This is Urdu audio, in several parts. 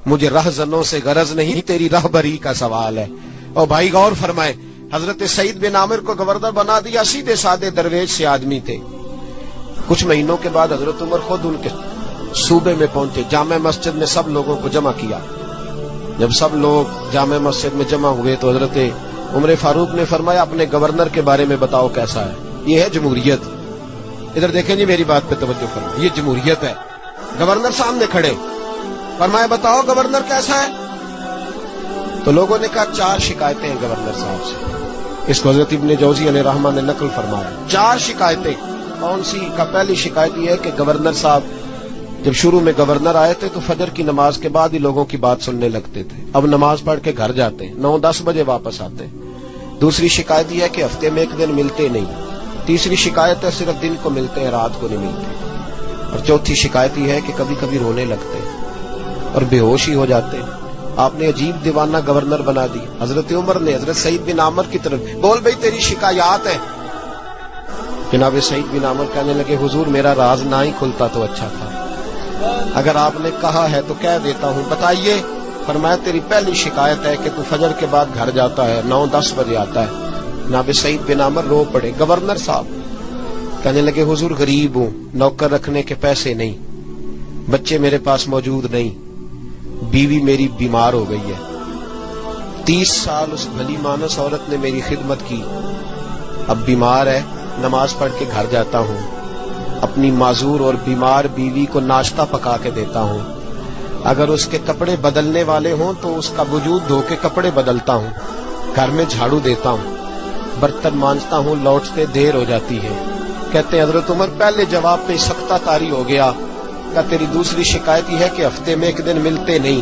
مجھے رہزنوں سے غرض نہیں، تیری رہبری کا سوال ہے۔ اور بھائی غور فرمائے، حضرت سعید بن عامر کو گورنر بنا دیا، سیدھے سادے درویش سے آدمی تھے۔ کچھ مہینوں کے بعد حضرت عمر خود ان کے صوبے میں پہنچے، جامع مسجد میں سب لوگوں کو جمع کیا۔ جب سب لوگ جامع مسجد میں جمع ہوئے تو حضرت عمر فاروق نے فرمایا اپنے گورنر کے بارے میں بتاؤ کیسا ہے۔ یہ ہے جمہوریت۔ ادھر دیکھیں جی، میری بات پہ توجہ فرمائیں، یہ جمہوریت ہے۔ گورنر سامنے کھڑے، فرمایا بتاؤ گورنر کیسا ہے؟ تو لوگوں نے کہا 4 شکایتیں ہیں گورنر صاحب سے۔ اس کو حضرت ابن جوزی علیہ رحمہ نے نقل فرمایا، 4 شکایتیں۔ کون سی؟ کا پہلی شکایت یہ ہے کہ گورنر صاحب جب شروع میں گورنر آئے تھے تو فجر کی نماز کے بعد ہی لوگوں کی بات سننے لگتے تھے، اب نماز پڑھ کے گھر جاتے، 9-10 بجے واپس آتے۔ دوسری شکایت یہ ہے کہ ہفتے میں 1 دن ملتے نہیں۔ تیسری شکایت ہے صرف دن کو ملتے ہیں، رات کو نہیں ملتے۔ اور چوتھی شکایت یہ ہے کہ کبھی کبھی رونے لگتے اور بے ہوش ہی ہو جاتے۔ آپ نے عجیب دیوانہ گورنر بنا دی۔ حضرت عمر نے حضرت سعید بن عامر کی طرف، بول بھئی تیری شکایات ہے۔ جناب سعید بن عامر کہنے لگے حضور میرا راز نہ ہی کھلتا تو اچھا تھا، اگر آپ نے کہا ہے تو کہہ دیتا ہوں، بتائیے۔ فرمایا تیری پہلی شکایت ہے کہ تو فجر کے بعد گھر جاتا ہے، 9-10 بجے آتا ہے۔ جناب سعید بن عامر رو پڑے۔ گورنر صاحب کہنے لگے حضور غریب ہوں، نوکر رکھنے کے پیسے نہیں، بچے میرے پاس موجود نہیں، بیوی میری بیمار ہو گئی ہے، 30 سال اس بھلی مانس عورت نے میری خدمت کی، اب بیمار ہے، نماز پڑھ کے گھر جاتا ہوں، اپنی معذور اور بیمار بیوی کو ناشتہ پکا کے دیتا ہوں، اگر اس کے کپڑے بدلنے والے ہوں تو اس کا وجود دھو کے کپڑے بدلتا ہوں، گھر میں جھاڑو دیتا ہوں، برتن مانجتا ہوں، لوٹتے دیر ہو جاتی ہے۔ کہتے ہیں حضرت عمر پہلے جواب پہ سختہ طاری ہو گیا، کہ تیری دوسری شکایت یہ ہے کہ ہفتے میں 1 دن ملتے نہیں۔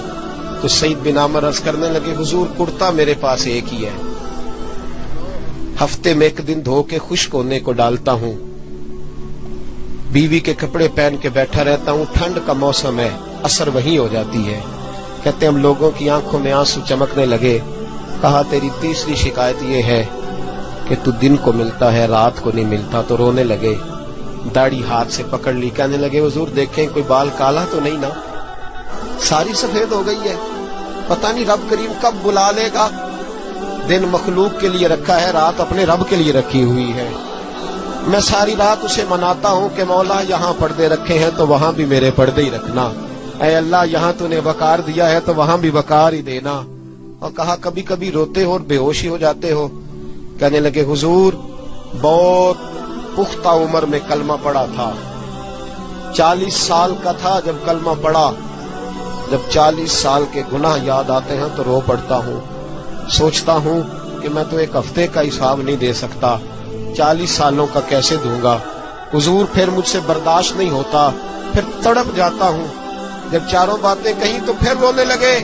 تو سعید بن عامر عرض کرنے لگے حضور کرتا میرے پاس ایک ہی ہے، ہفتے میں 1 دن دھو کے خشک ہونے کو ڈالتا ہوں، بیوی کے کپڑے پہن کے بیٹھا رہتا ہوں، ٹھنڈ کا موسم ہے، اثر وہی ہو جاتی ہے۔ کہتے ہم لوگوں کی آنکھوں میں آنسو چمکنے لگے۔ کہا تیری تیسری شکایت یہ ہے کہ تو دن کو ملتا ہے رات کو نہیں ملتا، تو رونے لگے، داڑھی ہاتھ سے پکڑ لی، کہنے لگے حضور دیکھیں کوئی بال کالا تو نہیں نا، ساری سفید ہو گئی ہے، پتہ نہیں رب کریم کب بلا لے گا، دن مخلوق کے لیے رکھا ہے، رات اپنے رب کے لیے رکھی ہوئی ہے، میں ساری رات اسے مناتا ہوں کہ مولا یہاں پردے رکھے ہیں تو وہاں بھی میرے پردے ہی رکھنا، اے اللہ یہاں تو نے وقار دیا ہے تو وہاں بھی وقار ہی دینا۔ اور کہا کبھی کبھی روتے ہو اور بے ہوشی ہو جاتے ہو؟ کہنے لگے حضور بہت پختہ عمر میں کلمہ پڑھا تھا، 40 سال کا تھا جب کلمہ پڑھا، جب 40 سال کے گناہ یاد آتے ہیں تو رو پڑتا ہوں، سوچتا ہوں کہ میں تو 1 ہفتے کا حساب نہیں دے سکتا، 40 سالوں کا کیسے دوں گا حضور، پھر مجھ سے برداشت نہیں ہوتا، پھر تڑپ جاتا ہوں۔ جب چاروں باتیں کہیں تو پھر رونے لگے،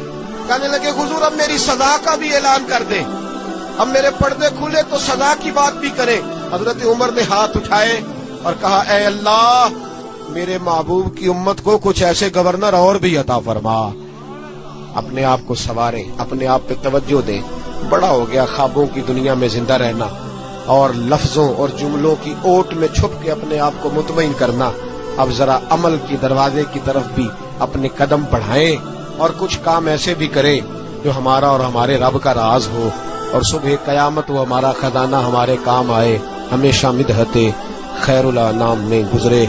کہنے لگے حضور اب میری سزا کا بھی اعلان کر دیں، اب میرے پردے کھلے تو سزا کی بات بھی کریں۔ حضرت عمر نے ہاتھ اٹھائے اور کہا اے اللہ میرے محبوب کی امت کو کچھ ایسے گورنر اور بھی عطا فرما، اپنے آپ کو سنواریں، اپنے آپ پہ توجہ دیں۔ بڑا ہو گیا خوابوں کی دنیا میں زندہ رہنا اور لفظوں اور جملوں کی اوٹ میں چھپ کے اپنے آپ کو مطمئن کرنا، اب ذرا عمل کی دروازے کی طرف بھی اپنے قدم بڑھائیں اور کچھ کام ایسے بھی کریں جو ہمارا اور ہمارے رب کا راز ہو، اور صبح قیامت وہ ہمارا خزانہ ہمارے کام آئے، ہمیشہ مدحت خیر الانام میں گزرے۔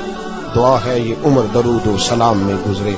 دعا ہے یہ عمر درود و سلام میں گزرے۔